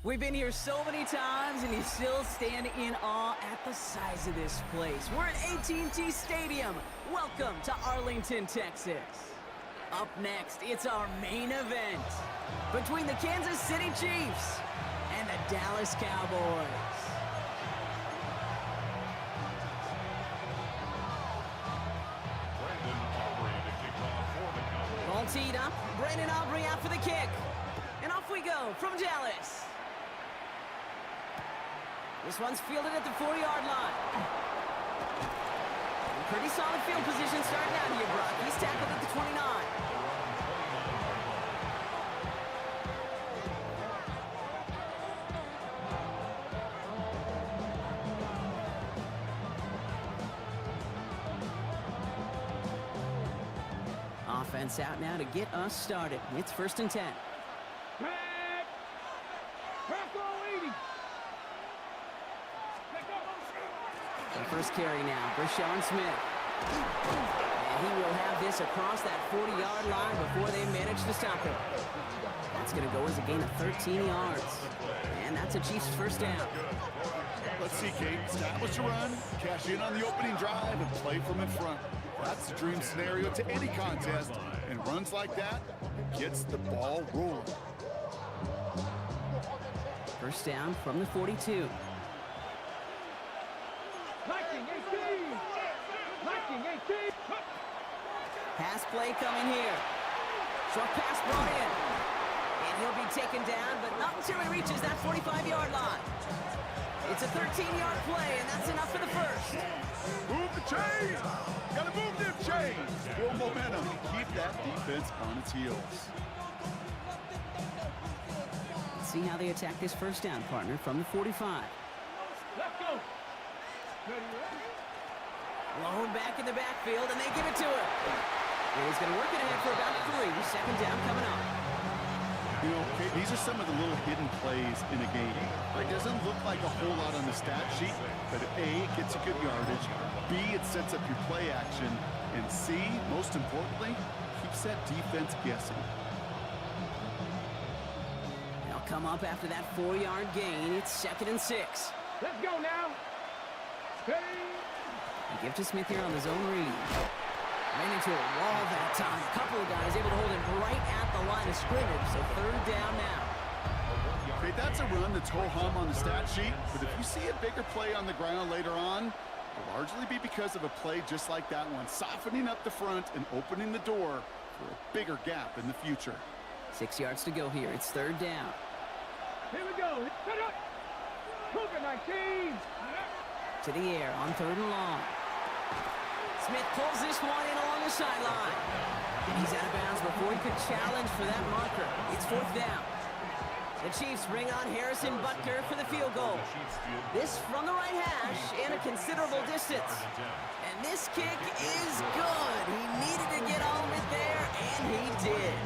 We've been here so many times, and you still stand in awe at the size of this place. We're at AT&T Stadium. Welcome to Arlington, Texas. Up next, it's our main event between the Kansas City Chiefs and the Dallas Cowboys. Ball teed up. Brandon Aubrey out for the kick. And off we go from Dallas. This one's fielded at the 40-yard line. Pretty solid field position starting out here, Brock. He's tackled at the 29. Offense out now to get us started. It's 1st and 10. First carry now, Brashon Smith. And he will have this across that 40-yard line before they manage to stop him. That's going to go as a gain of 13 yards. And that's a Chiefs first down. Let's see, Kate. Establish a run, cash in on the opening drive, and play from in front. That's the dream scenario to any contest. And runs like that gets the ball rolling. First down from the 42. Pass play coming here. Short pass brought in. And he'll be taken down, but not until he reaches that 45-yard line. It's a 13-yard play, and that's enough for the first. Move the chains! Gotta move them chains! Build momentum. Keep that defense on its heels. Let's see how they attack this first down, partner, from the 45. Let's go! Lone back in the backfield, and they give it to him. And he's going to work it ahead for about 3. Second down coming up. You know, Kate, these are some of the little hidden plays in a game. It doesn't look like a whole lot on the stat sheet, but A, it gets you good yardage, B, it sets up your play action, and C, most importantly, keeps that defense guessing. They'll come up after that 4-yard gain. It's 2nd and 6. Let's go now. Hey. Give to Smith here on the zone read. Ran into a wall that time. A couple of guys able to hold him right at the line of scrimmage. So 3rd down now. Okay, that's a run that's ho-hum on the stat sheet, but if you see a bigger play on the ground later on, it'll largely be because of a play just like that one, softening up the front and opening the door for a bigger gap in the future. 6 yards to go here. It's 3rd down. Here we go. Set up. Cougar 19. To the air on 3rd and long. Smith pulls this one in along the sideline. And he's out of bounds before he could challenge for that marker. It's 4th down. The Chiefs bring on Harrison Butker for the field goal. This from the right hash and a considerable distance. And this kick is good. He needed to get all of it there, and he did.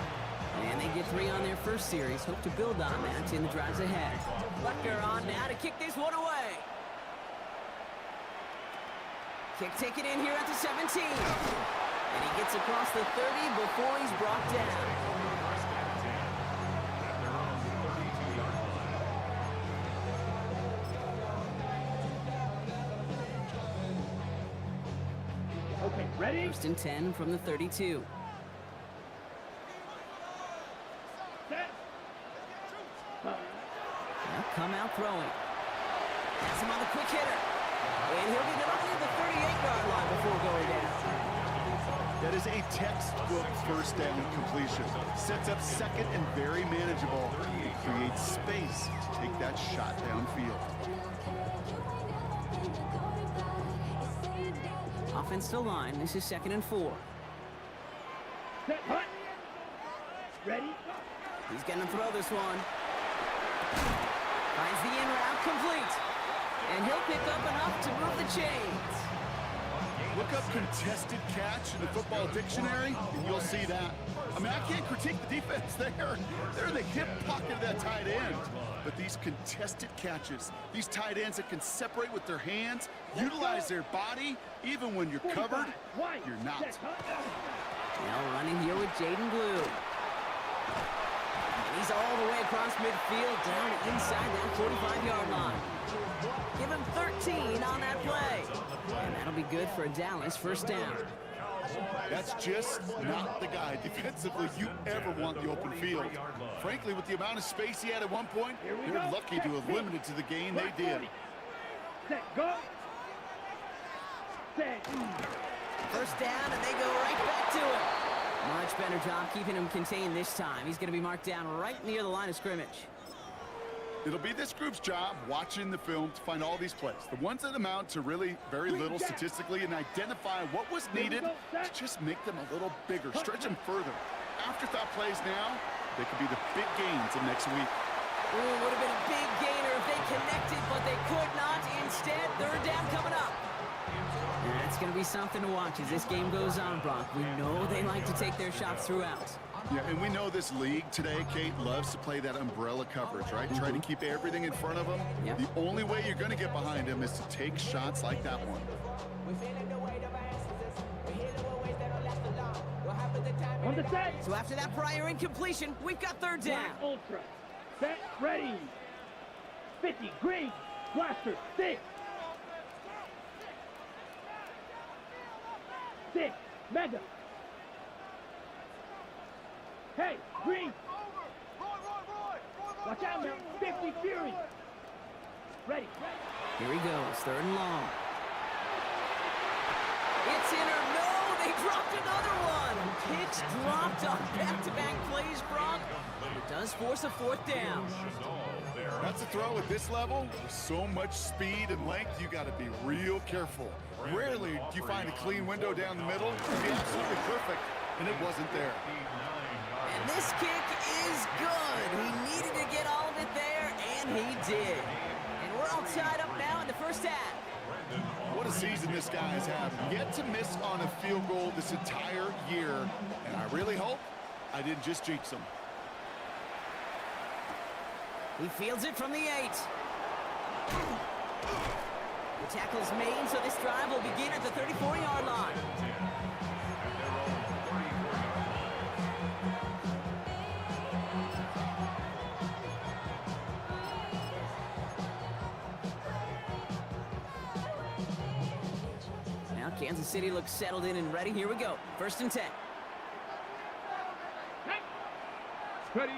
And they get 3 on their first series. Hope to build on that in the drives ahead. Butker on now to kick this one away. Kick taken in here at the 17. And he gets across the 30 before he's brought down. Okay, ready? 1st and 10 from the 32. Set. They'll come out throwing. Pass him on the quick hitter. And he'll get it up to the 38-yard line before going down. That is a textbook first down completion. Sets up 2nd and very manageable. It creates space to take that shot downfield. Offense still line. This is 2nd and 4. Set, hut. Ready? He's going to throw this one. Finds the in route complete. And he'll pick up enough to move the chains. Look up contested catch in the football dictionary, and you'll see that. I mean, I can't critique the defense there. They're in the hip pocket of that tight end. But these contested catches, these tight ends that can separate with their hands, utilize their body, even when you're covered, you're not. Now running here with Jaden Blue. And he's all the way across midfield, down inside that 45-yard line. Give him 13 on that play. And that'll be good for a Dallas first down. That's just not the guy defensively you ever want the open field. Frankly, with the amount of space he had at one point, they're lucky to have limited to the gain they did. Set, go. Set. First down, and they go right back to it. Much better job keeping him contained this time. He's going to be marked down right near the line of scrimmage. It'll be this group's job watching the film to find all these plays, the ones that amount to really very little statistically, and identify what was needed to just make them a little bigger, stretch them further. Afterthought plays now, they could be the big gains of next week. Ooh, would have been a big gainer if they connected, but they could not. Instead, 3rd down coming up. That's going to be something to watch as this game goes on, Brock. We know they like to take their shots throughout. Yeah, and we know this league today, Kate, loves to play that umbrella coverage, right? Try to keep everything in front of them. Yep. The only way you're going to get behind them is to take shots like that one. On the set. So after that prior incompletion, we've got 3rd down. Ultra. Set, ready. 50, green. Blaster, 6. 6, mega. Hey, green. Watch out now. 50, fury. Ready. Here he goes, 3rd and long. It's in or no, they dropped another one. Kicks dropped on back-to-back plays, Brock. It does force a 4th down. That's a throw at this level. With so much speed and length, you got to be real careful. Rarely do you find a clean window down the middle. It'd be absolutely perfect, and it wasn't there. And this kick is good. He needed to get all of it there, and he did. And we're all tied up now in the first half. What a season this guy has had. Yet to miss on a field goal this entire year, and I really hope I didn't just jinx him. He fields it from the 8. The tackle is made, so this drive will begin at the 34-yard line. Now Kansas City looks settled in and ready. Here we go. 1st and 10. Ready.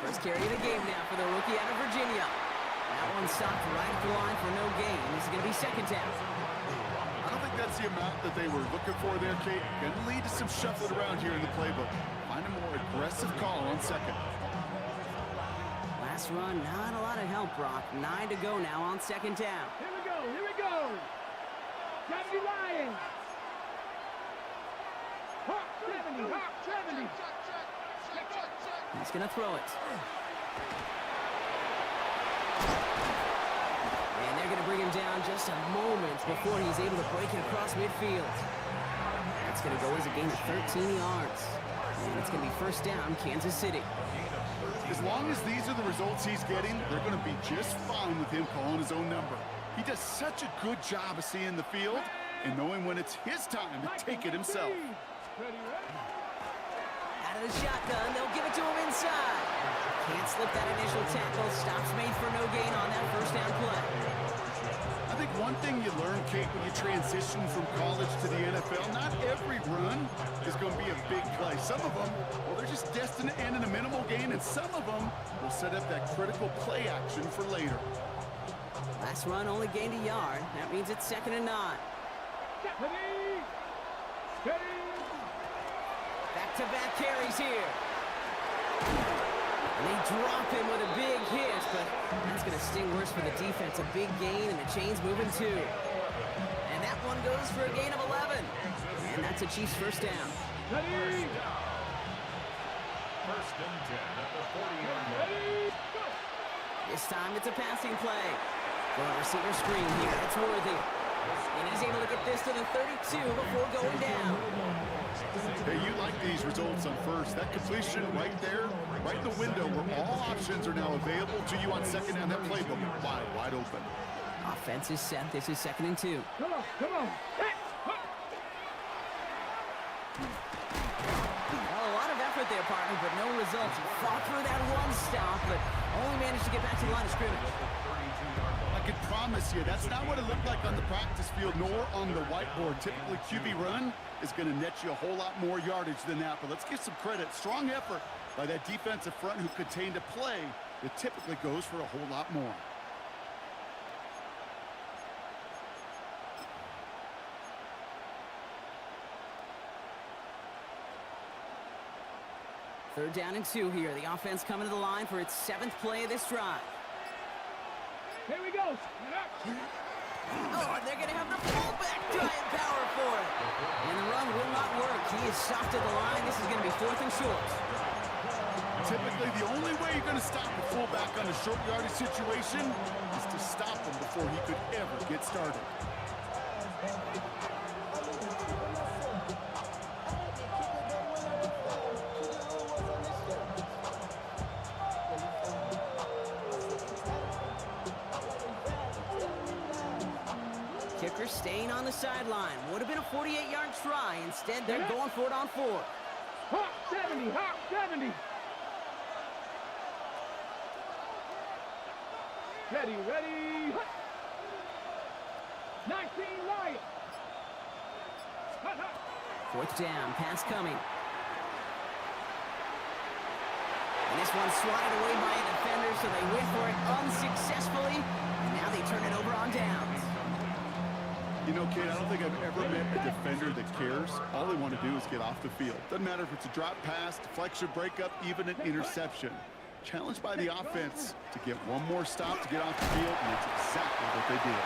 First carry of the game now for the rookie out of Virginia. That one stopped right at the line for no gain. This is going to be 2nd down. I don't think that's the amount that they were looking for there, Kate. Going to lead to some shuffling around here in the playbook. Find a more aggressive call on 2nd. Last run, not a lot of help, Brock. 9 to go now on 2nd down. Here we go. Here we go. Gotta be lying. Hawk 70. Hawk 70. He's going to throw it. And they're going to bring him down just a moment before he's able to break it across midfield. That's going to go as a gain of 13 yards. And it's going to be 1st down, Kansas City. As long as these are the results he's getting, they're going to be just fine with him calling his own number. He does such a good job of seeing the field and knowing when it's his time to take it himself. Out of the shotgun, they'll give it to him inside. Can't slip that initial tackle. Stops made for no gain on that 1st down play. I think one thing you learn, Kate, when you transition from college to the NFL, not every run is going to be a big play. Some of them, well, they're just destined to end in a minimal gain, and some of them will set up that critical play action for later. Last run only gained a yard. That means it's 2nd and 9. Back-to-back carries here. And they drop him with a big hit, but that's going to sting worse for the defense. A big gain, and the chain's moving too. And that one goes for a gain of 11. And that's a Chiefs first down. Ready? First and 10 at the 40-yard line. This time it's a passing play. Going receiver screen here. It's Worthy. And he's able to get this to the 32 before going down. Hey, you like these results on first. That completion right there, right in the window where all options are now available to you on second down. That playbook wide open. Offense is set. This is 2nd and 2. Come on, come on. Hey, Well, a lot of effort there, partner, but no results. He fought through that one stop, but only managed to get back to the line of scrimmage. I can promise you, that's not what it looked like on the practice field nor on the whiteboard. Typically, QB run is going to net you a whole lot more yardage than that. But let's give some credit. Strong effort by that defensive front who contained a play that typically goes for a whole lot more. Third down and 2 here. The offense coming to the line for its 7th play of this drive. here we go. Oh, and they're going to have the fullback giant power for it. And the run will not work. He is stopped at the line. This is going to be 4th and short. Typically, the only way you're going to stop the fullback on a short yardage situation is to stop him before he could ever get started. Kicker staying on the sideline. Would have been a 48-yard try. Instead, they're going for it on 4. Hot 70, hot 70. Ready, ready. 19 Lions. Hot, hot. 4th down, pass coming. And this one's swatted away by a defender, so they went for it unsuccessfully. And now they turn it over on downs. You know, Kate, I don't think I've ever met a defender that cares. All they want to do is get off the field. Doesn't matter if it's a drop pass, deflection, breakup, even an interception. Challenged by the offense to get one more stop to get off the field, and that's exactly what they did.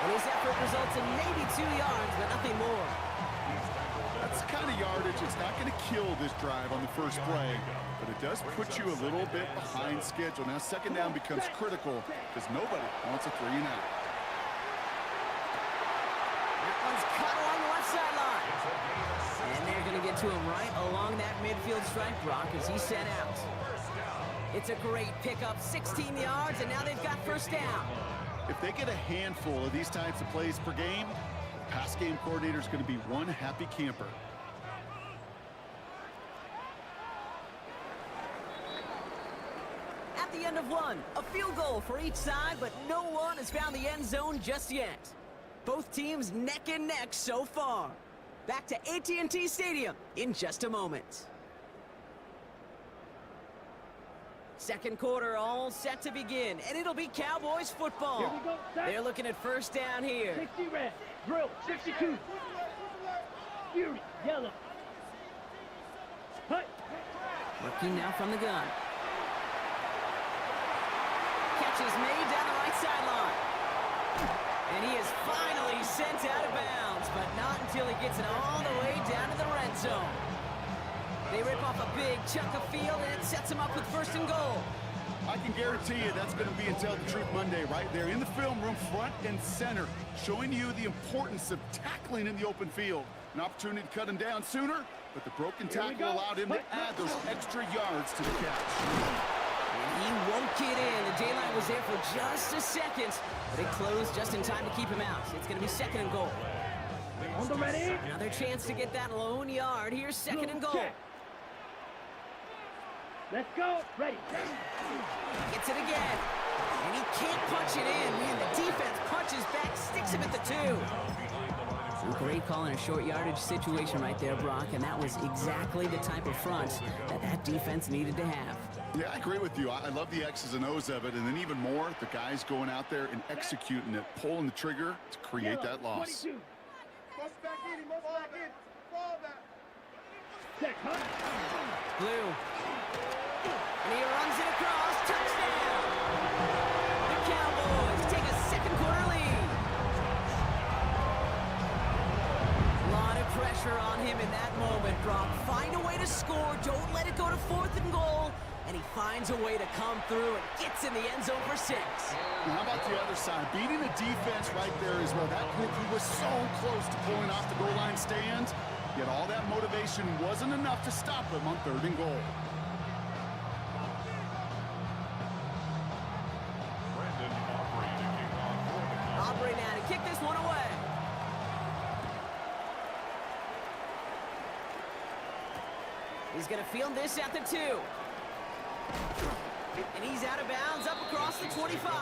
And his effort results in maybe 2 yards, but nothing more. That's the kind of yardage that's not going to kill this drive on the first play, but it does put you a little bit behind schedule. Now, second down becomes critical because nobody wants a 3-and-out. That one's cut along the left sideline. And they're going to get to him right along that midfield stripe, Brock, as he set out. It's a great pickup, 16 yards, and now they've got first down. If they get a handful of these types of plays per game, the pass game coordinator is going to be one happy camper. At the end of one, a field goal for each side, but no one has found the end zone just yet. Both teams neck and neck so far. Back to AT&T Stadium in just a moment. Second quarter all set to begin, and it'll be Cowboys football. Here we go, set. They're looking at first down here. 60 red, drill, 62. Fury, yellow. Hut. Working now from the gun. Catch is made down the right sideline. And he is finally sent out of bounds, but not until he gets it all the way down to the red zone. They rip off a big chunk of field, and it sets him up with first and goal. I can guarantee you that's going to be Tell the Truth Monday right there in the film room, front and center, showing you the importance of tackling in the open field. An opportunity to cut him down sooner, but the broken tackle allowed him to add those extra yards to the catch. And he won't get in. The daylight was there for just a second, but it closed just in time to keep him out. It's going to be second and goal. On the ready. Another chance to get that lone yard. Here's second and goal. Check. Let's go. Ready. Gets it again. And he can't punch it in. Man, the defense punches back, sticks him at the 2. Great call in a short yardage situation right there, Brock, and that was exactly the type of front that defense needed to have. Yeah, I agree with you. I love the X's and O's of it, and then even more, the guys going out there and executing it, pulling the trigger to create that loss. 22. Check, huh? Blue. And he runs it across. Touchdown! The Cowboys him in that moment, Brock. Find a way to score. Don't let it go to 4th and goal. And he finds a way to come through and gets in the end zone for 6. Now, how about the other side? Beating the defense right there as well. That group who was so close to pulling off the goal line stand, yet all that motivation wasn't enough to stop them on 3rd and goal. Aubrey now to kick this one away. He's going to field this at the 2. And he's out of bounds up across the 25.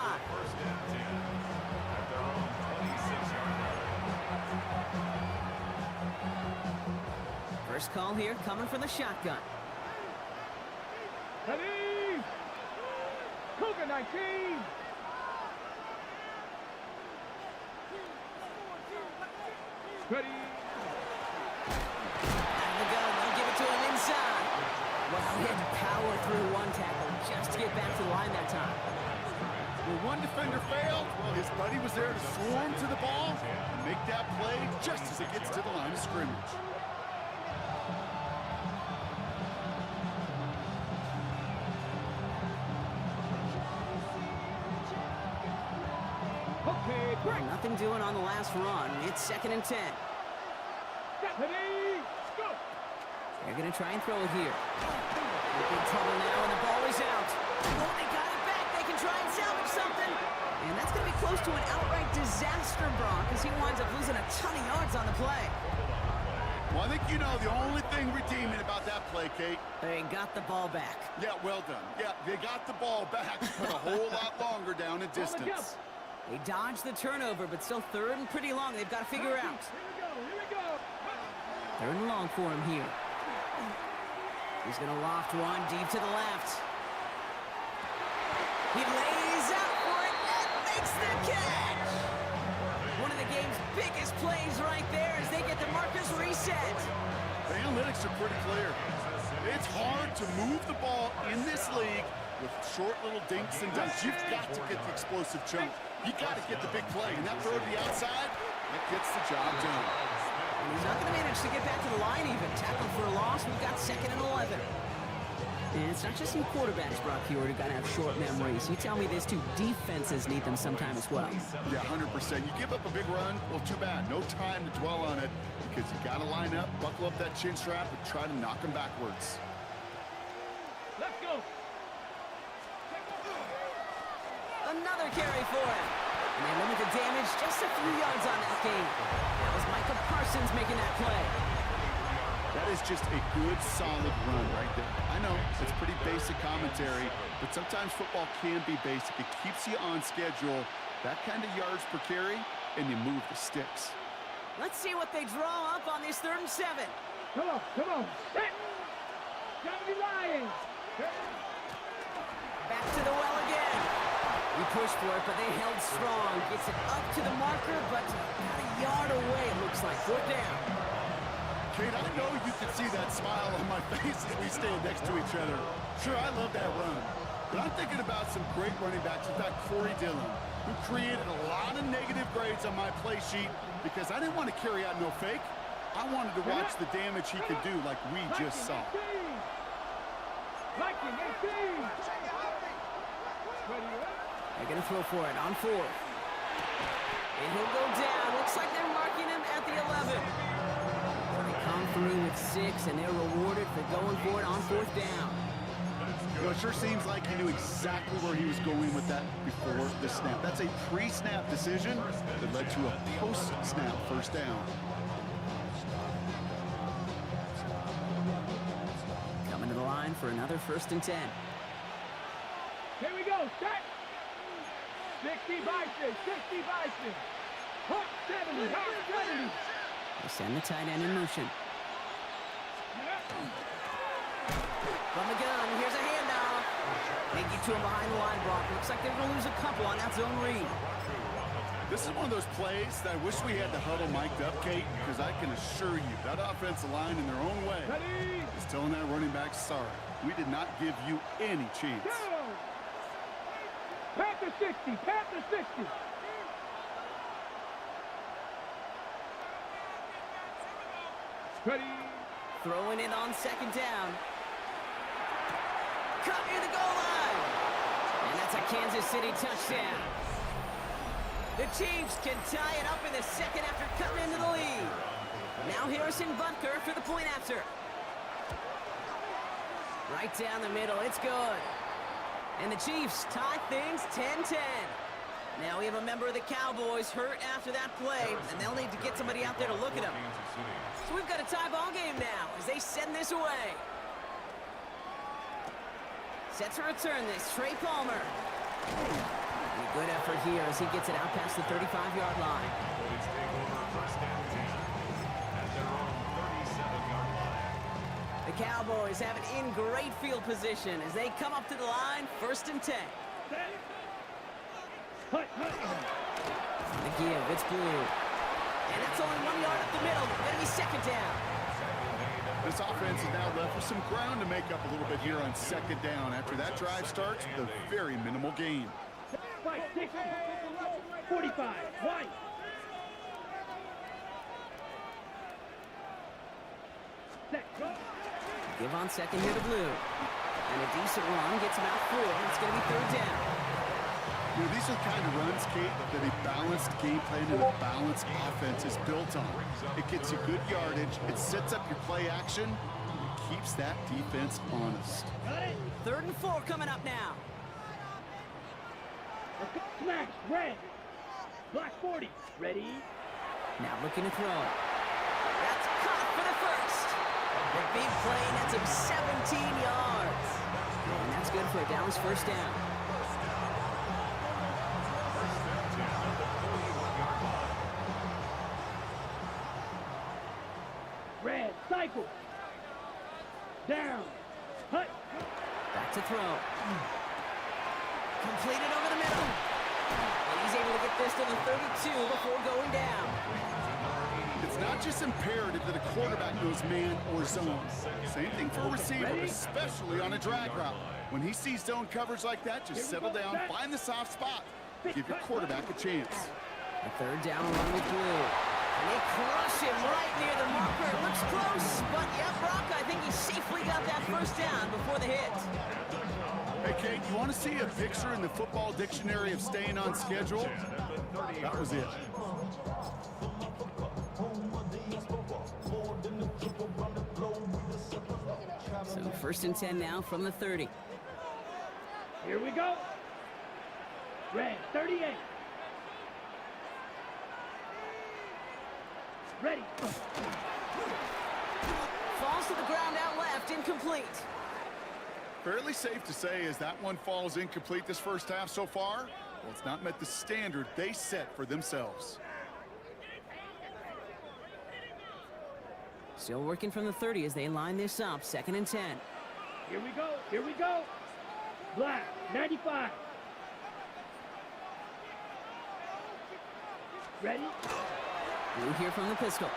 First call here coming from the shotgun. Ready? Cougar 19. Ready? Out of the gun, they'll give it to him inside. Well, he had to power through one tackle just to get back to the line that time. When one defender failed, well, his buddy was there to swarm to the ball and make that play just as it gets to the line of scrimmage. Okay, break. Nothing doing on the last run. It's 2nd and 10. Ready? Go. They're going to try and throw it here. In big trouble now, and the ball is out. Oh, they got it back. They can try and salvage something. And that's going to be close to an outright disaster, Brock, as he winds up losing a ton of yards on the play. Well, I think you know the only thing redeeming about that play, Kate. They got the ball back. Yeah, well done. Yeah, they got the ball back, but a whole lot longer down in distance. They dodged the turnover, but still 3rd and pretty long. They've got to figure out. Here we go. 3rd and long for him here. He's going to loft one deep to the left. He lays out for it and makes the catch. One of the game's biggest plays right there as they get the markers reset. The analytics are pretty clear. It's hard to move the ball in this league with short little dinks and dunks. You've got to get the explosive chunk. You got to get the big play. And that throw to the outside, that gets the job done. And he's not going to manage to get back to the line even. Tackled for a loss. We've got 2nd and 11. And it's not just some quarterbacks, Brock Hewitt, who got to have short memories. You tell me this too, defenses need them sometime as well. Yeah, 100%. You give up a big run, well, too bad. No time to dwell on it because you got to line up, buckle up that chin strap, and try to knock them backwards. Let's go. Another carry for him. And they limit the damage just a few yards on that game. That was Micah Parsons making that play. That is just a good, solid run right there. I know, it's pretty basic commentary, but sometimes football can be basic. It keeps you on schedule, that kind of yards per carry, and you move the sticks. Let's see what they draw up on this 3rd and 7. Come on, come on. Set. Gotta be lying. Back to the well again. He pushed for it, but they held strong. Gets it up to the marker, but about a yard away, it looks like. 4th down. Kate, I know you can see that smile on my face as we stand next to each other. Sure, I love that run. But I'm thinking about some great running backs. In fact, Corey Dillon, who created a lot of negative grades on my play sheet because I didn't want to carry out no fake. I wanted to watch the damage he could do like we just saw. Viking 18. They're going to throw for it on 4th. And he'll go down. Looks like they're marking him at the 11. They come through with 6, and they're rewarded for going for it on 4th down. You know, it sure seems like he knew exactly where he was going with that before the snap. That's a pre-snap decision that led to a post-snap 1st down. Coming to the line for another 1st and 10. Here we go. Set. 60 Bison. 60 Bison. Hawk 70. Hawk 70. They send the tight end in motion. From the gun, here's a handoff. They get to him behind the line, Brock. Looks like they're going to lose a couple on that zone read. This is one of those plays that I wish we had the huddle mic'd up, Kate, because I can assure you that offensive line in their own way is telling that running back, sorry, we did not give you any chance. Go. Panther 60. Panther 60. Ready. Throwing it on second down. Cut near the goal line. And that's a Kansas City touchdown. The Chiefs can tie it up in the second after cutting into the lead. Now Harrison Butker for the point after. Right down the middle, it's good. And the Chiefs tie things 10-10. Now we have a member of the Cowboys hurt after that play, and they'll need to get somebody out there to look at him. So we've got a tie ball game now as they send this away. Set to return this, Trey Palmer. And a good effort here as he gets it out past the 35-yard line. The Cowboys have it in great field position as they come up to the line, 1st and 10. The give, it's Blue. And that's only 1 yard up the middle. Gonna be second down. This offense is now left with some ground to make up a little bit here on second down. After that drive starts, the very minimal gain. 5, 6, 45, 1. Give on second here to Blue. And a decent run gets him out 4. It's going to be 3rd down. You know, these are the kind of runs, Kate, that a balanced game plan and a balanced offense is built on. It gets you good yardage, it sets up your play action, and it keeps that defense honest. 3rd and 4 coming up now. Smash, red. Black 40, ready. Now looking to throw. That's caught for the first. The big play nets him 17 yards. And that's good for a Dallas 1st down. Red, cycle. Down. Hut. Back to throw. Completed over the middle. And he's able to get this to the 32 before going down. It's not just imperative that a quarterback knows man or zone. Same thing for a receiver, especially on a drag route. When he sees zone coverage like that, just settle down, find the soft spot. Give your quarterback a chance. A 3rd down run with Blue. And they crush him right near the marker. Looks close, but yeah, Brock, I think he safely got that 1st down before the hit. Hey, Kate, you want to see a picture in the football dictionary of staying on schedule? That was it. So 1st and 10 now from the 30. Here we go. Red, 38. Ready. Falls to the ground out left, incomplete. Fairly safe to say as that one falls incomplete this first half so far, well, it's not met the standard they set for themselves. Still working from the 30 as they line this up, 2nd and 10. Here we go. Here we go. Black, 95. Ready. Blue here from the pistol.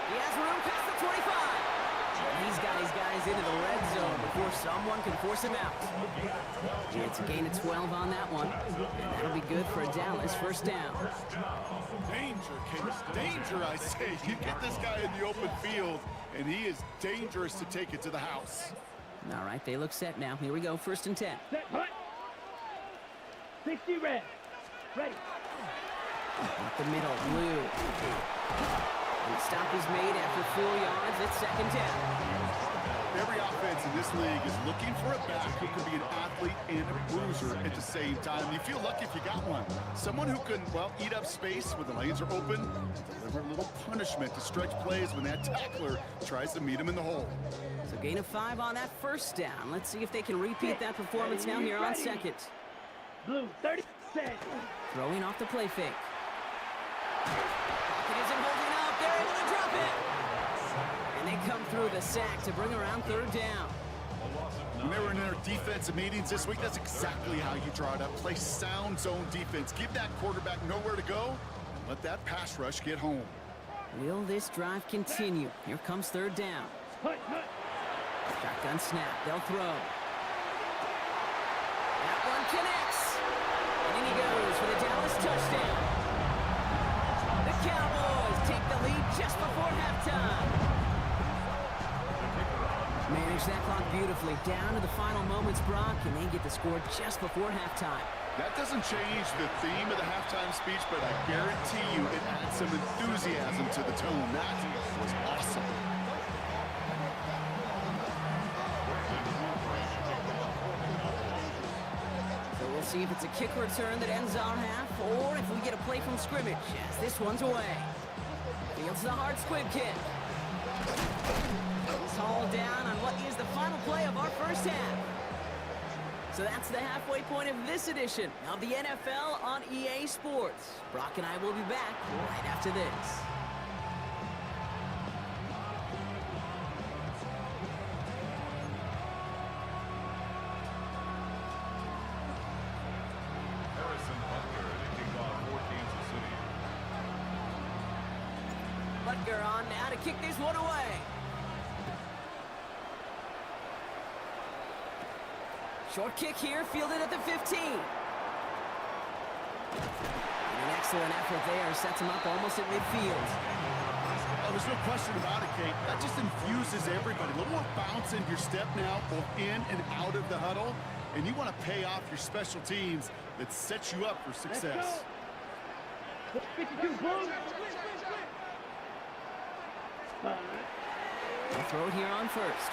He has room past the 25. And he's got his guys into the red zone before someone can force him out. It's a gain of 12 on that one. And that'll be good for a Dallas 1st down. Danger, Kate. Danger, I say. You get this guy in the open field, and he is dangerous to take it to the house. All right, they look set now. Here we go, 1st and 10. Set, hut. 60 red. Ready. Up the middle, Blue. And the stop is made after 4 yards. It's 2nd down. Every offense in this league is looking for a back who can be an athlete and a bruiser at the same time. You feel lucky if you got one. Someone who can, well, eat up space when the lanes are open, deliver a little punishment to stretch plays when that tackler tries to meet him in the hole. So gain of 5 on that 1st down. Let's see if they can repeat that performance now here on 2nd. Blue, 30. Set. Throwing off the play fake. Pocket isn't holding up. They're able to drop it. And they come through the sack to bring around 3rd down. When they were in their defensive meetings this week, that's exactly how you draw it up. Play sound zone defense. Give that quarterback nowhere to go, and let that pass rush get home. Will this drive continue? Here comes 3rd down. Hut, hut. Shotgun snap. They'll throw. That one connects. And in he goes for the Dallas touchdown. The Cowboys take the lead just before managed that clock beautifully. Down to the final moments, Brock, and they get the score just before halftime. That doesn't change the theme of the halftime speech, but I guarantee you it adds some enthusiasm to the tone. That was awesome. So we'll see if it's a kick return that ends our half, or if we get a play from scrimmage, as this one's away. Fields the hard squib kick. It's hauled down on what is the final play of our first half. So that's the halfway point of this edition of the NFL on EA Sports. Brock and I will be back right after this. Butker on now to kick this one away. Short kick here, fielded at the 15. And an excellent effort there sets him up almost at midfield. Oh, there's no question about it, Kate. That just infuses everybody. A little more bounce in your step now, both in and out of the huddle. And you want to pay off your special teams that sets you up for success. 52 points. They'll throw it here on first.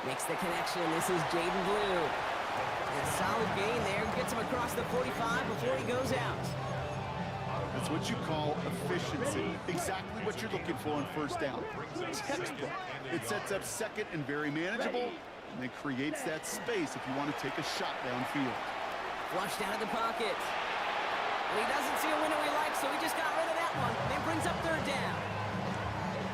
Makes the connection. This is Jaden Blue. And a solid gain there. Gets him across the 45 before he goes out. That's what you call efficiency. Exactly what you're looking for on first down. Textbook. It sets up second and very manageable, and it creates that space if you want to take a shot downfield. Flushed out of the pocket. And he doesn't see a window he likes, so he just got rid of that one. Then brings up third down.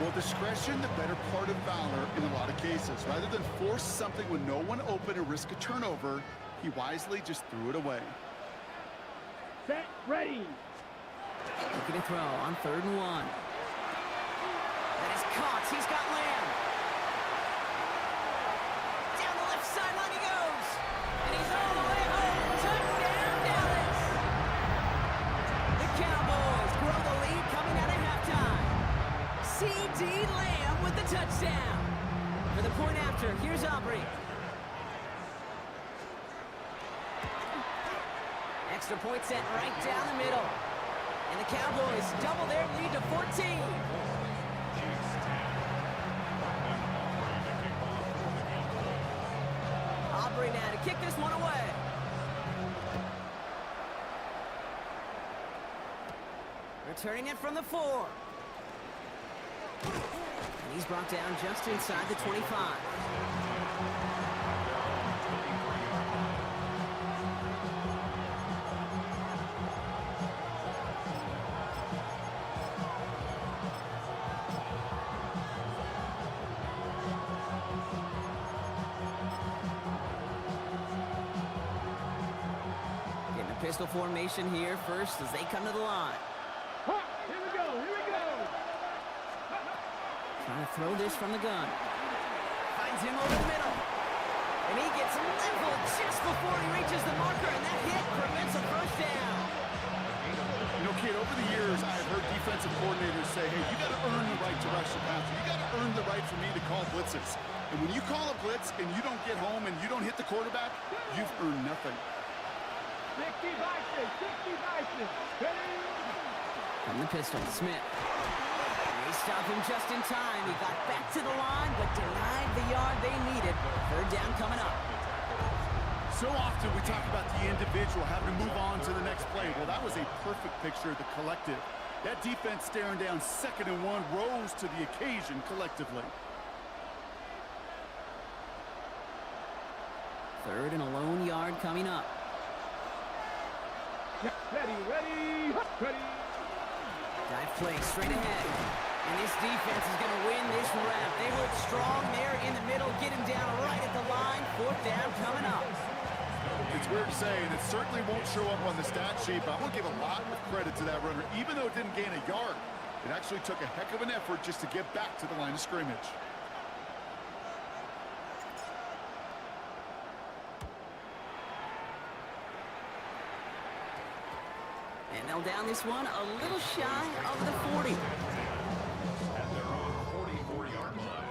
Well, discretion, the better part of valor in a lot of cases. Rather than force something with no one open and risk a turnover, he wisely just threw it away. Set, ready. Looking to throw on 3rd and 1. That is caught. He's got Lamb. Down the left sideline he goes. And he's all the way home. Touchdown, Dallas. The Cowboys grow the lead coming out of halftime. C.D. Lamb with the touchdown. For the point after, here's Aubrey. Extra point set right down the middle. And the Cowboys double their lead to 14. Aubrey now to kick this one away. Returning it from the 4. And he's brought down just inside the 25. Getting a pistol formation here first as they come to the line. Here we go, here we go. Trying to throw this from the gun. Finds him over the middle. And he gets leveled just before he reaches the marker, and that hit prevents a first down. You know, kid, over the years, I've heard defensive coordinators say, hey, you got to earn the right to rush the passer. You got to earn the right for me to call blitzes. And when you call a blitz and you don't get home and you don't hit the quarterback, you've earned nothing. 60 vices, 60 vices. Ready? From the pistol, Smith. They stop him just in time. He got back to the line, but denied the yard they needed. 3rd down coming up. So often we talk about the individual having to move on to the next play. Well, that was a perfect picture of the collective. That defense staring down 2nd and 1 rose to the occasion collectively. 3rd and a lone yard coming up. Ready, ready, ready. Dive play straight ahead. And this defense is going to win this rep. They hold strong there in the middle, get him down right at the line. 4th down coming up. It's weird to say, and it certainly won't show up on the stat sheet, but I'm going to give a lot of credit to that runner. Even though it didn't gain a yard, it actually took a heck of an effort just to get back to the line of scrimmage. And they'll down this one a little shy of the 40. At their own 44-yard line.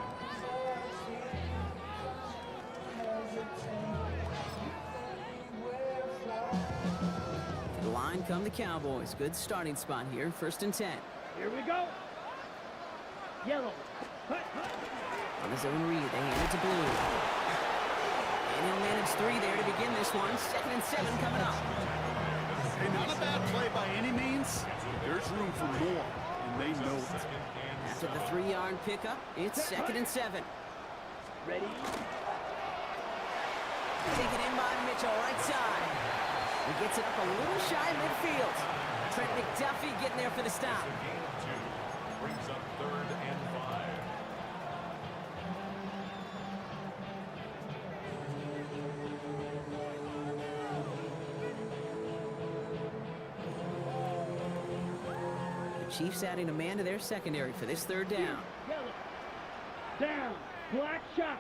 line come the Cowboys. Good starting spot here, 1st and 10. Here we go. Yellow. Hut, hut. On the zone read, they hand it to Blue. And he'll manage 3 there to begin this one. 2nd and 7 coming up. Hey, not a bad play by any means. There's room for more, and they know it. After the 3-yard pickup, it's 2nd and 7. Ready? Taken in by Mitchell, right side. He gets it up a little shy of midfield. Trent McDuffie getting there for the stop. Brings up 3rd and 5. The Chiefs adding a man to their secondary for this 3rd down. Yellow. Down. Black shot.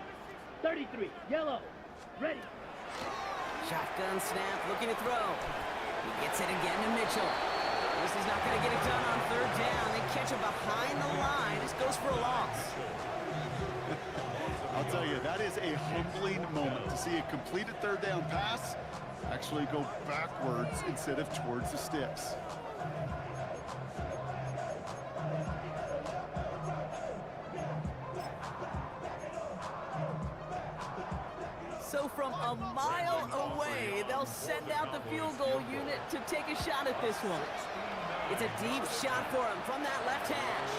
33. Yellow. Ready. Shotgun snap, looking to throw. He gets it again to Mitchell. This is not going to get it done on 3rd down. They catch him behind the line. This goes for a loss. I'll tell you, that is a humbling moment to see a completed 3rd down pass actually go backwards instead of towards the sticks. So from a mile away, they'll send out the field goal unit to take a shot at this one. It's a deep shot for him from that left hash.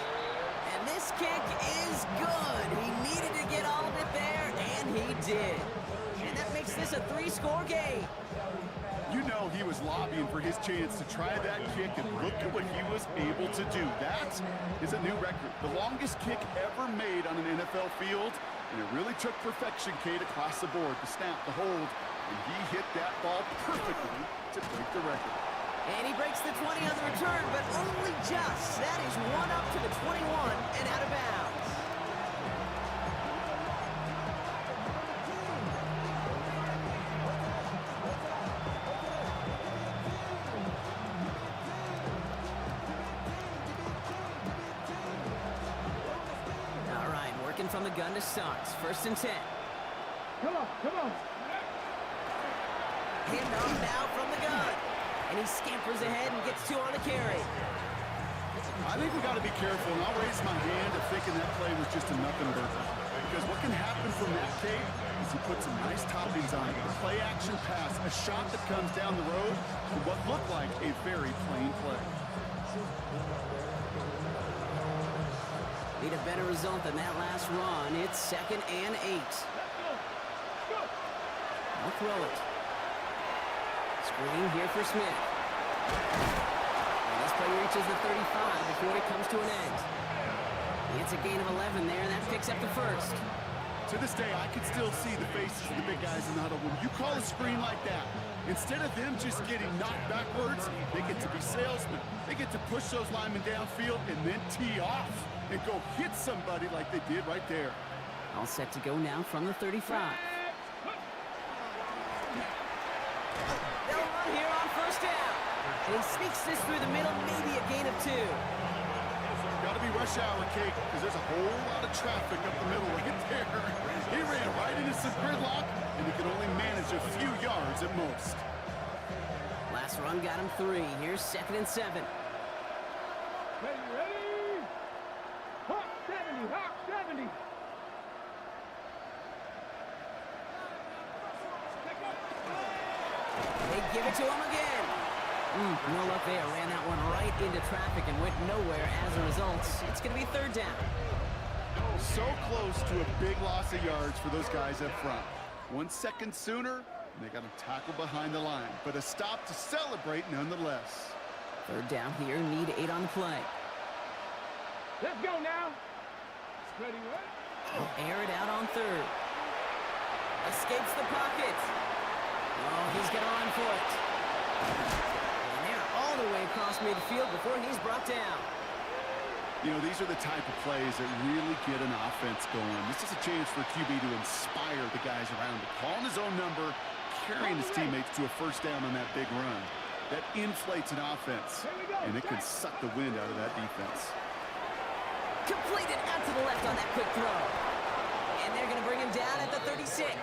And this kick is good. He needed to get all of it there, and he did. And that makes this a 3-score game. You know he was lobbying for his chance to try that kick, and look at what he was able to do. That is a new record. The longest kick ever made on an NFL field, and it really took perfection, Kate, across the board to snap the hold, and he hit that ball perfectly to break the record. And he breaks the 20 on the return, but only just. That is 1 up to the 21 and out of bounds. From the gun to start. 1st and 10. Come on, come on. Hand off now from the gun. And he scampers ahead and gets 2 on the carry. I think we got to be careful, and I'll raise my hand of thinking that play was just a nothing burger. Because what can happen from that, Kate, is he puts some nice toppings on it. A play-action pass, a shot that comes down the road to what looked like a very plain play. Need a better result than that last run. It's 2nd and 8. I'll throw it. Screen here for Smith. And this play reaches the 35 before it comes to an end. It's a gain of 11 there, and that picks up the 1st. To this day, I can still see the faces of the big guys in the huddle. When you call a screen like that, instead of them just getting knocked backwards, they get to be salesmen. They get to push those linemen downfield and then tee off and go hit somebody like they did right there. All set to go now from the 35. They'll run here on 1st down. And he sneaks this through the middle, maybe a gain of 2. Got to be rush hour, Kate, because there's a whole lot of traffic up the middle right there. He ran right into some gridlock, and he can only manage a few yards at most. Last run got him 3. Here's 2nd and 7. Ready? Hawk 70, Hawk 70. They give it to him again. No luck there. Ran that one right into traffic and went nowhere as a result. It's going to be 3rd down. So close to a big loss of yards for those guys up front. 1 second sooner, and they got to tackle behind the line. But a stop to celebrate nonetheless. 3rd down here. Need 8 on the play. Let's go now. Ready, what? He'll air it out on 3rd. Escapes the pocket. Oh, he's going to run for it. And they're all the way across midfield before he's brought down. You know, these are the type of plays that really get an offense going. This is a chance for QB to inspire the guys around him. Calling his own number, carrying his teammates to a 1st down on that big run. That inflates an offense, and it can suck the wind out of that defense. Completed out to the left on that quick throw. And they're going to bring him down at the 36.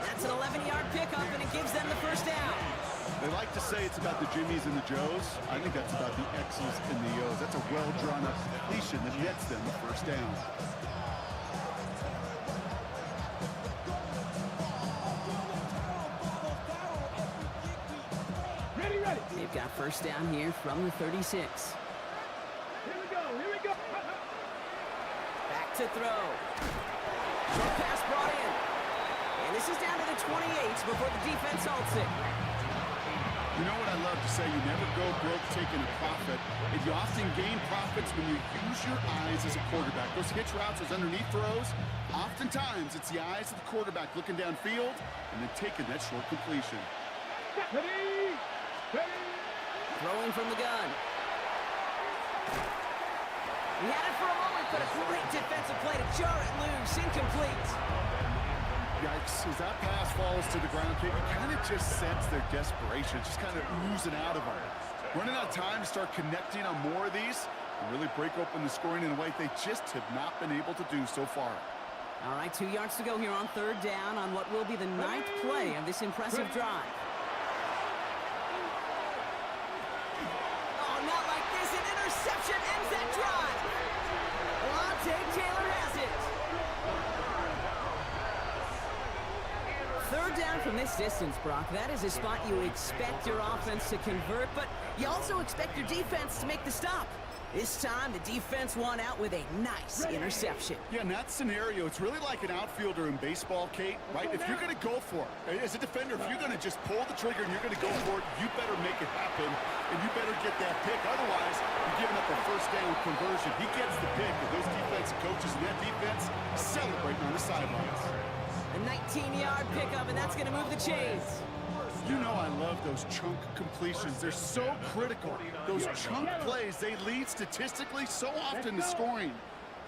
That's an 11-yard pickup, and it gives them the 1st down. They like to say it's about the Jimmies and the Joes. I think that's about the X's and the O's. That's a well-drawn-up completion that nets them the first down. Ready. They've got first down here from the 36. Here we go. Back to throw. Short pass brought in. And this is down to the 28 before the defense halts it. You know what I love to say? You never go broke taking a profit. And you often gain profits when you use your eyes as a quarterback. Those hitch routes, those underneath throws, oftentimes it's the eyes of the quarterback looking downfield and then taking that short completion. Ready. Throwing from the gun. He had it for a moment, but a great defensive play to jar it loose. Incomplete. Yikes, as that pass falls to the ground, Kate, you kind of just sense their desperation, just kind of oozing out of them. Running out of time to start connecting on more of these and really break open the scoring in a way they just have not been able to do so far. All right, 2 yards to go here on third down on what will be the 9th play of this impressive drive. Oh, not like this. An interception ends that drive. Lante Taylor has it. Third down from this distance, Brock. That is a spot you expect your offense to convert, but you also expect your defense to make the stop. This time, the defense won out with a nice interception. Yeah, in that scenario, it's really like an outfielder in baseball, Kate, right? If you're going to go for it, as a defender, if you're going to just pull the trigger and you're going to go for it, you better make it happen, and you better get that pick. Otherwise, you're giving up a first down conversion. He gets the pick, and those defensive coaches and that defense celebrating on the sidelines. A 19-yard pickup, and that's going to move the chains. You know I love those chunk completions. They're so critical. Those chunk plays, they lead statistically so often to scoring.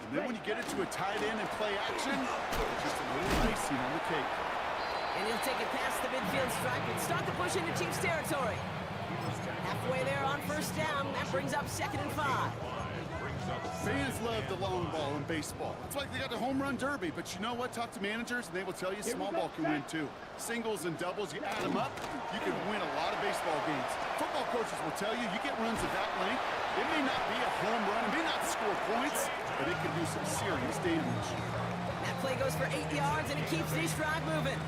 And then when you get into a tight end and play action, just a little icing on the cake. And he'll take it past the midfield stripe and start the push into Chiefs territory. Halfway there on first down, that brings up 2nd and 5. Fans love the long ball in baseball. It's like they got the home run derby, but you know what? Talk to managers, and they will tell you small ball can win too. Singles and doubles, you add them up, you can win a lot of baseball games. Football coaches will tell you, you get runs of that length, it may not be a home run, it may not score points, but it can do some serious damage. That play goes for 8 yards, and it keeps this drive moving.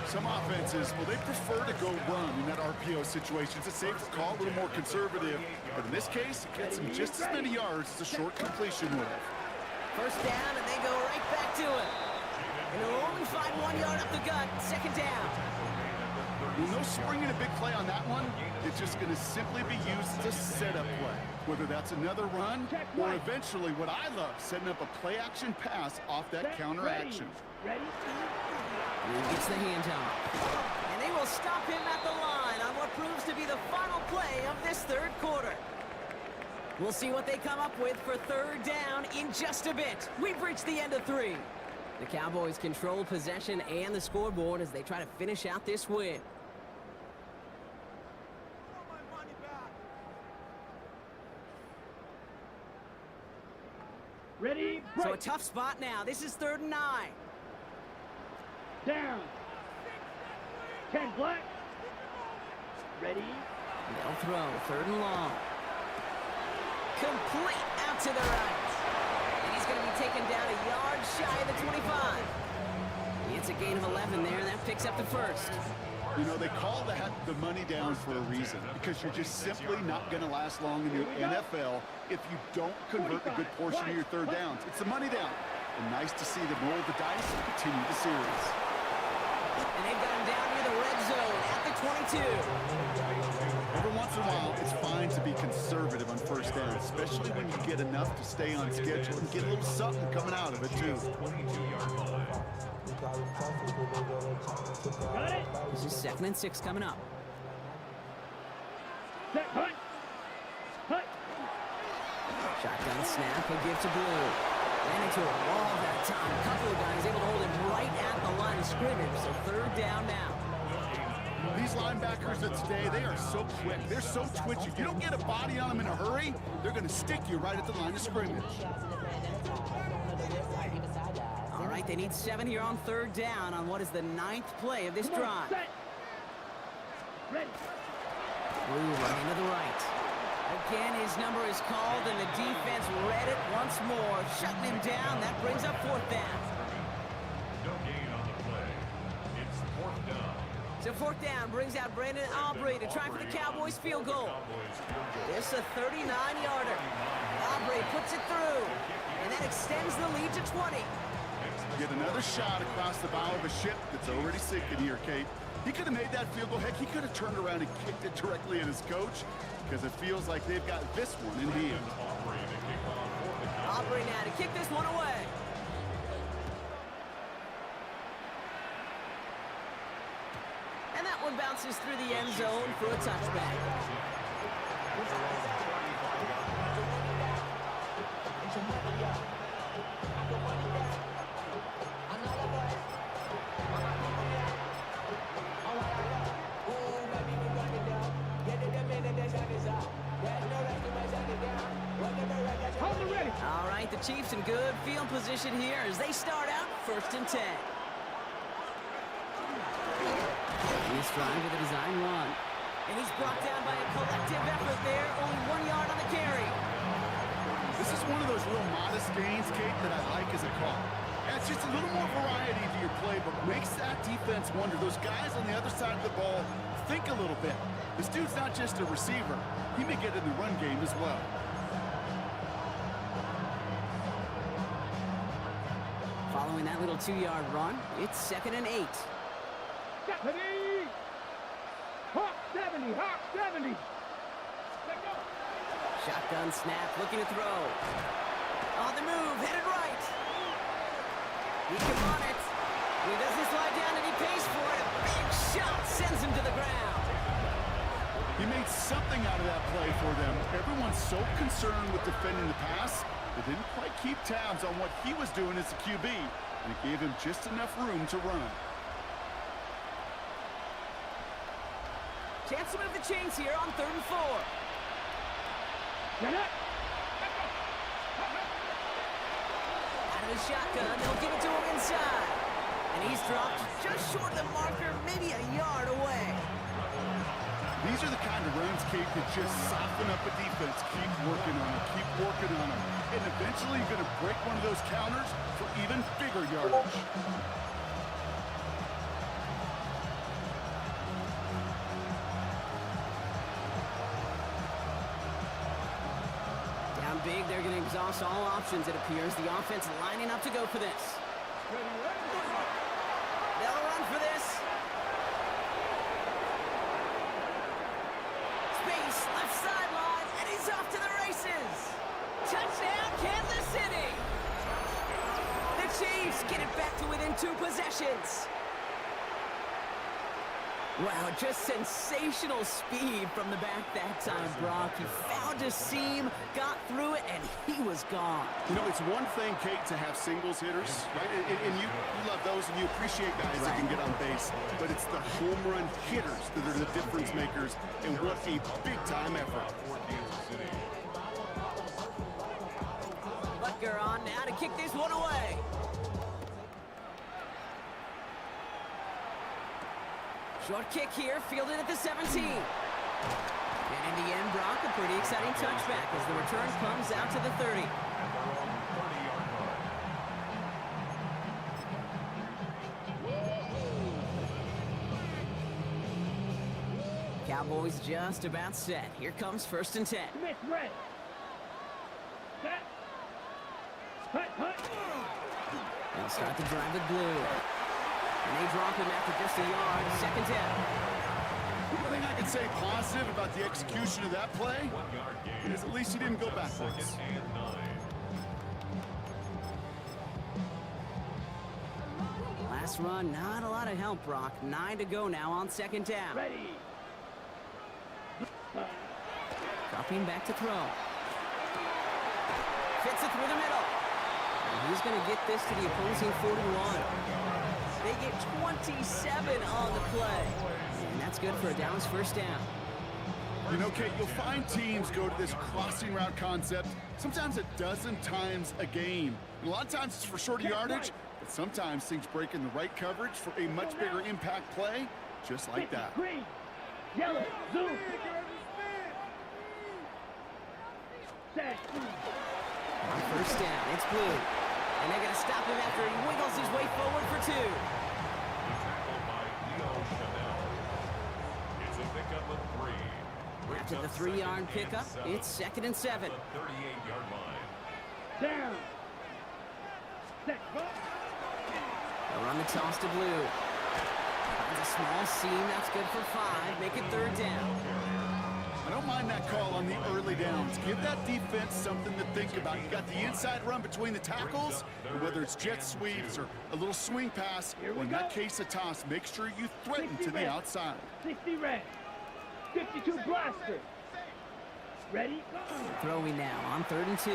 Some offenses, well, they prefer to go run in that RPO situation. It's a safer call, a little more conservative. But in this case, it gets them just as many yards as a short completion would have. First down, and they go right back to it. And they'll only find 1 yard up the gut, 2nd down. Well, no springing a big play on that one. It's just going to simply be used as a setup play. Whether that's another run, or eventually what I love, setting up a play-action pass off that counter action. Ready? And he gets the handoff. And they will stop him at the line on what proves to be the final play of this third quarter. We'll see what they come up with for third down in just a bit. We've reached the end of 3. The Cowboys control possession and the scoreboard as they try to finish out this win. Ready? So a tough spot now. This is 3rd and 9. Down. 10 black. Ready? They'll throw 3rd and long. Complete out to the right. And he's going to be taken down a yard shy of the 25. It's a gain of 11 there, and that picks up the first. You know, they call that the money down for a reason, because you're just simply not going to last long in the NFL if you don't convert a good portion of your third downs. It's the money down. And nice to see them roll the dice and continue the series. And they've got him down near the red zone at the 22. Every once in a while, it's fine to be conservative on first down, especially when you get enough to stay on schedule and get a little something coming out of it, too. Got it? This is 2nd and 6 coming up. Set, hut. Hut. Shotgun snap, he'll give to Blue. Ran into a wall that time. A couple of guys able to hold him right at the line of scrimmage, so 3rd down now. These linebackers of today, they are so quick. They're so twitchy. If you don't get a body on them in a hurry, they're going to stick you right at the line of scrimmage. All right, they need 7 here on 3rd down on what is the 9th play of this drive. Set. Ready. Blue running to the right. Again, his number is called, and the defense read it once more, shutting him down. That brings up fourth down. No gain on the play. It's fourth down. So fourth down brings out Brandon Aubrey to try for the Cowboys field goal. This a 39-yarder. Aubrey puts it through, and that extends the lead to 20. Get another shot across the bow of a ship that's already sinking here, Kate. He could have made that field goal. Heck, he could have turned around and kicked it directly at his coach, because it feels like they've got this one in hand. Aubrey now to kick this one away. And that one bounces through the end zone for a touchback. All right, the Chiefs in good field position here as they start out 1st and 10. He's trying with a design run. And he's brought down by a collective effort there. Only 1 yard on the carry. This is one of those real modest gains, Kate, that I like as a call. Yeah, it's just a little more variety to your play, but makes that defense wonder. Those guys on the other side of the ball think a little bit. This dude's not just a receiver. He may get in the run game as well. Following that little 2-yard run, it's 2nd and 8. Stephanie! Hawk 70! Hawk 70! Let go! Shotgun snap, looking to throw. On the move, headed right. He can run it. He doesn't slide down and he pays for it. A big shot sends him to the ground. He made something out of that play for them. Everyone's so concerned with defending the pass, they didn't quite keep tabs on what he was doing as a QB, and it gave him just enough room to run. Chance to move the chains here on 3rd and 4. Get up! Out of his shotgun, they'll give it to him inside. And he's dropped just short of the marker, maybe a yard away. These are the kind of runs, Kate, that just soften up a defense. Keep working on it, keep working on it. And eventually you're going to break one of those counters for even bigger yardage. Down big, they're going to exhaust all options, it appears. The offense lining up to go for this. They'll run for this. Space, left sideline, and he's off to the races. Touchdown, Kansas City. The Chiefs get it back to within 2 possessions. Wow, just sensational speed from the back that time, Brock. He found a seam, got through it, and he was gone. You know, it's one thing, Kate, to have singles hitters, right? And you love those, and you appreciate guys that can get on base. But it's the home run hitters that are the difference makers, and what a big-time effort. Butker on now to kick this one away. Short kick here, fielded at the 17. And in the end, Brock, a pretty exciting touchback as the return comes out to the 30. Cowboys just about set. Here comes 1st and 10. Smith red. Set. Hut. They'll start the drive with blue. And they drop him after just a yard. 2nd down. The thing I can say positive about the execution of that play is at least he didn't go backwards. Last run, not a lot of help, Brock. 9 to go now on 2nd down. Ready. Dropping back to throw. Fits it through the middle. And he's going to get this to the opposing 41. They get 27 on the play. And that's good for a Dallas 1st down. You know, Kate, you'll find teams go to this crossing route concept sometimes a dozen times a game. And a lot of times it's for shorter yardage, but sometimes things break in the right coverage for a much bigger impact play, just like that. Green. Yellow. Zoom. Set. On first down, it's Blue. And they're going to stop him after he wiggles his way forward for 2. Tackled by Leo Chanel. It's a pickup of 3. After the 3-yard pickup, it's 2nd and 7. The 38-yard line. Down. Set. They'll run the toss to Blue. Finds a small seam, that's good for 5. Make it 3rd down. I don't mind that call on the early downs. Give that defense something to think about. You got the inside run between the tackles, and whether it's jet sweeps or a little swing pass, or in that case a toss, make sure you threaten to the outside. 60 red. 52 blaster. Ready? Throwing now on 3rd and 2.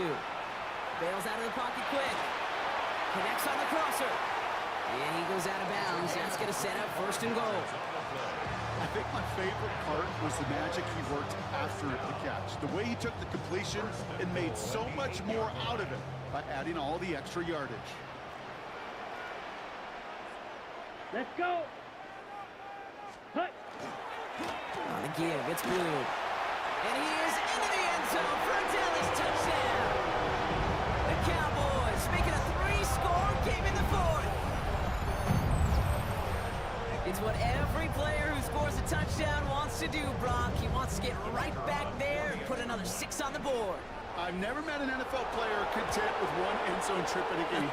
Bails out of the pocket quick. Connects on the crosser. And he goes out of bounds. That's going to set up 1st and goal. I think my favorite part was the magic he worked after the catch. The way he took the completion and made so much more out of it by adding all the extra yardage. Let's go. Hut. On the give, it's Blue. And he is into the end zone for a Dallas touchdown. The Cowboys making a 3-score game in the 4th. It's what every player who scores a touchdown wants to do, Brock. He wants to get right back there and put another 6 on the board. I've never met an NFL player content with one end zone trip in a game.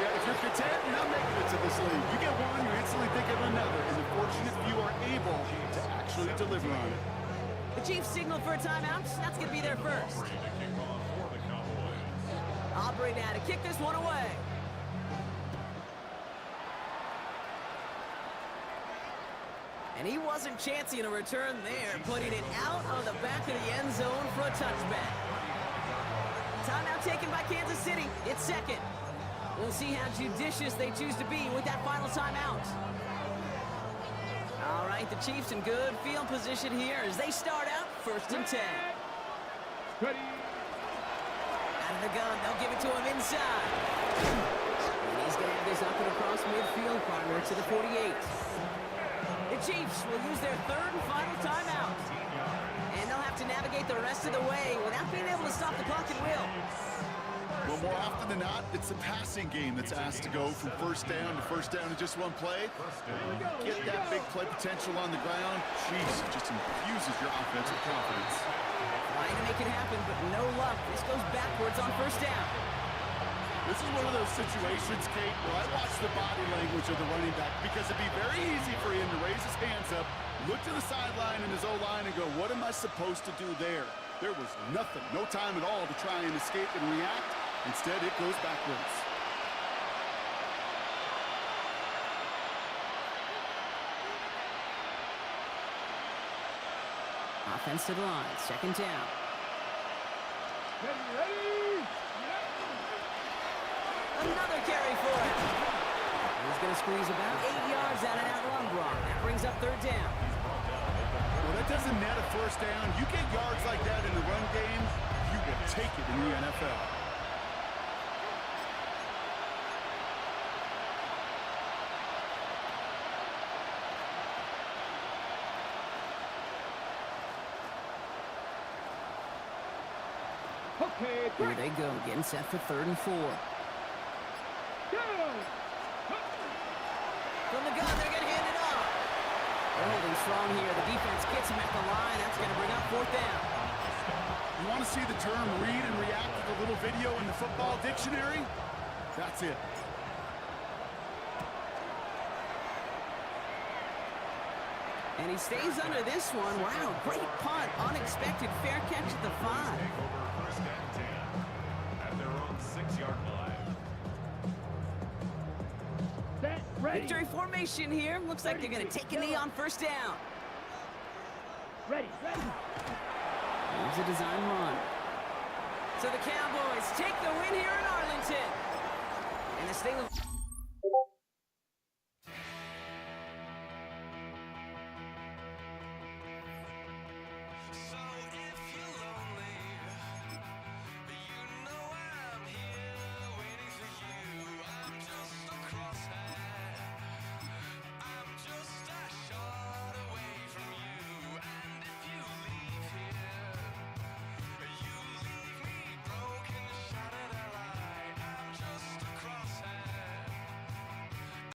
Yeah, if you're content, you're not making it to this league. You get one, you instantly think of another, and the fortunate few are able to actually deliver on it. The Chiefs signal for a timeout. That's going to be their first. Aubrey now to kick this one away. And he wasn't chancing a return there, putting it out of the back of the end zone for a touchback. Timeout taken by Kansas City. It's 2nd. We'll see how judicious they choose to be with that final timeout. All right, the Chiefs in good field position here as they start out 1st and 10. Ready. Out of the gun, they'll give it to him inside. And he's going to have this up and across midfield, partner to the 48. The Chiefs will use their 3rd and final timeout. And they'll have to navigate the rest of the way without being able to stop the clock at will. Well, more often than not, it's the passing game that's asked to go from 1st down to 1st down in just one play. Get that big play potential on the ground. Jeez, it just infuses your offensive confidence. Trying to make it happen, but no luck. This goes backwards on 1st down. This is one of those situations, Kate, where I watch the body language of the running back because it'd be very easy for him to raise his hands up, look to the sideline and his O-line and go, what am I supposed to do there? There was nothing, no time at all to try and escape and react. Instead, it goes backwards. Offensive line, 2nd down. Ready. Another carry for him. He's going to squeeze about 8 yards out of that run block. That brings up 3rd down. Well, that doesn't net a 1st down. You get yards like that in the run game, you will take it in the NFL. Okay, Here they go, getting set for 3rd and 4. go. From the gun, they're going to hand it off. They're holding strong here. The defense gets him at the line. That's going to bring up 4th down. You want to see the term read and react to the little video in the football dictionary? That's it. And he stays under this one. Wow, great punt. Unexpected fair catch at the 5. Over 1st and 10 at their own 6-yard line. Set. Ready. Victory formation here. Looks like they're going to take a knee on 1st down. Ready. Here's a design run. So the Cowboys take the win here in Arlington. And the Sting